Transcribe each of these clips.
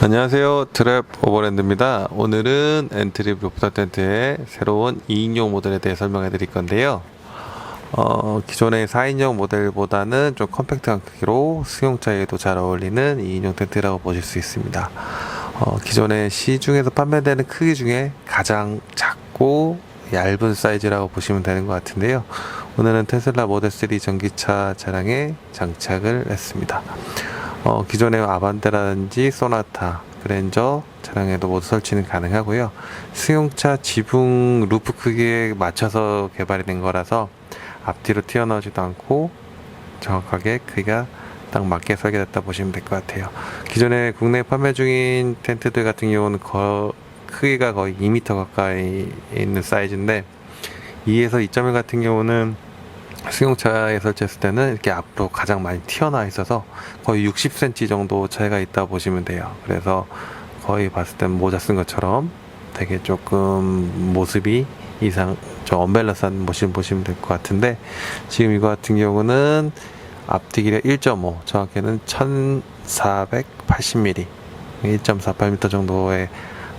안녕하세요, 트랩 오버랜드입니다. 오늘은 엔트리 루프탑 텐트의 새로운 2인용 모델에 대해 설명해 드릴 건데요. 기존의 4인용 모델보다는 좀 컴팩트한 크기로 승용차에도 잘 어울리는 2인용 텐트라고 보실 수 있습니다. 기존의 시중에서 판매되는 크기 중에 가장 작고 얇은 사이즈라고 보시면 되는 것 같은데요. 오늘은 테슬라 모델 3 전기차 차량에 장착을 했습니다. 기존의 아반떼라든지 소나타, 그랜저 차량에도 모두 설치는 가능하고요. 승용차 지붕 루프 크기에 맞춰서 개발이 된 거라서 앞뒤로 튀어나오지도 않고 정확하게 크기가 딱 맞게 설계됐다 보시면 될 것 같아요. 기존에 국내에 판매 중인 텐트들 같은 경우는 크기가 거의 2m 가까이 있는 사이즈인데 2에서 2.1 같은 경우는 승용차에 설치했을 때는 이렇게 앞으로 가장 많이 튀어나와 있어서 거의 60cm 정도 차이가 있다 보시면 돼요. 그래서 거의 봤을 땐 모자 쓴 것처럼 되게 조금 모습이 좀 언밸런스한 모습 보시면 될 것 같은데, 지금 이거 같은 경우는 앞뒤 길이 1.5, 정확히는 1480mm, 1.48m 정도의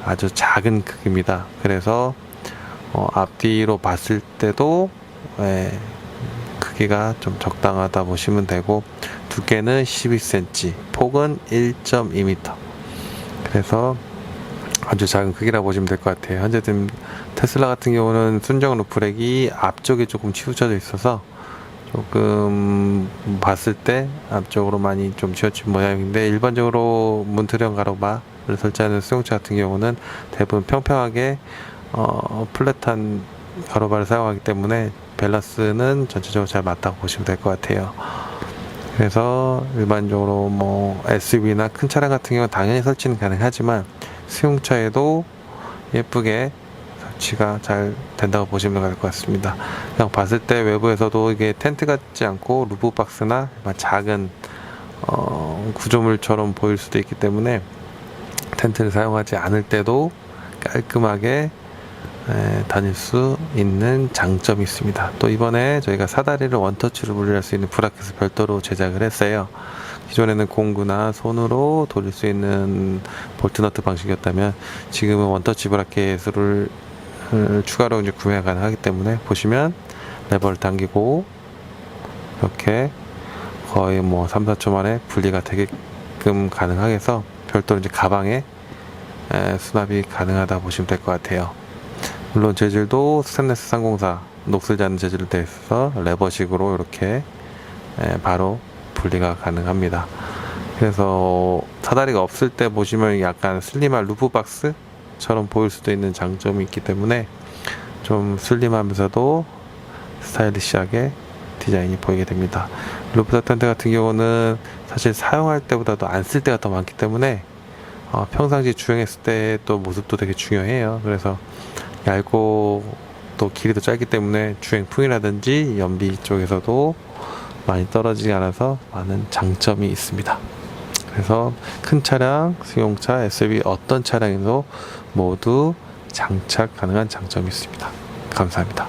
아주 작은 크기입니다. 그래서 앞뒤로 봤을 때도 크기가 좀 적당하다 보시면 되고, 두께는 12cm, 폭은 1.2m. 그래서 아주 작은 크기라 보시면 될 것 같아요. 현재 지금 테슬라 같은 경우는 순정 루프렉이 앞쪽에 조금 치우쳐져 있어서 조금 봤을 때 앞쪽으로 많이 좀 치우친 모양인데, 일반적으로 문틀형 가로바를 설치하는 승용차 같은 경우는 대부분 평평하게 플랫한 가로바를 사용하기 때문에 밸런스는 전체적으로 잘 맞다고 보시면 될 것 같아요. 그래서 일반적으로 SUV나 큰 차량 같은 경우는 당연히 설치는 가능하지만 승용차에도 예쁘게 설치가 잘 된다고 보시면 될 것 같습니다. 그냥 봤을 때 외부에서도 이게 텐트 같지 않고 루프 박스나 작은 구조물처럼 보일 수도 있기 때문에 텐트를 사용하지 않을 때도 깔끔하게 다닐 수 있는 장점이 있습니다. 또 이번에 저희가 사다리를 원터치로 분리할 수 있는 브라켓을 별도로 제작을 했어요. 기존에는 공구나 손으로 돌릴 수 있는 볼트 너트 방식이었다면 지금은 원터치 브라켓을 추가로 이제 구매가 가능하기 때문에, 보시면 레버를 당기고 이렇게 거의 3, 4초 만에 분리가 되게끔 가능하게 해서 별도로 이제 가방에 수납이 가능하다 보시면 될 것 같아요. 물론 재질도 스테인리스 304 녹슬지 않는 재질로 되어 있어서 레버식으로 이렇게 바로 분리가 가능합니다. 그래서 사다리가 없을 때 보시면 약간 슬림한 루프박스처럼 보일 수도 있는 장점이 있기 때문에 좀 슬림하면서도 스타일리시하게 디자인이 보이게 됩니다. 루프탑 텐트 같은 경우는 사실 사용할 때보다도 안 쓸 때가 더 많기 때문에 평상시 주행했을 때 또 모습도 되게 중요해요. 그래서 얇고 또 길이도 짧기 때문에 주행풍이라든지 연비 쪽에서도 많이 떨어지지 않아서 많은 장점이 있습니다. 그래서 큰 차량, 승용차, SUV 어떤 차량에도 모두 장착 가능한 장점이 있습니다. 감사합니다.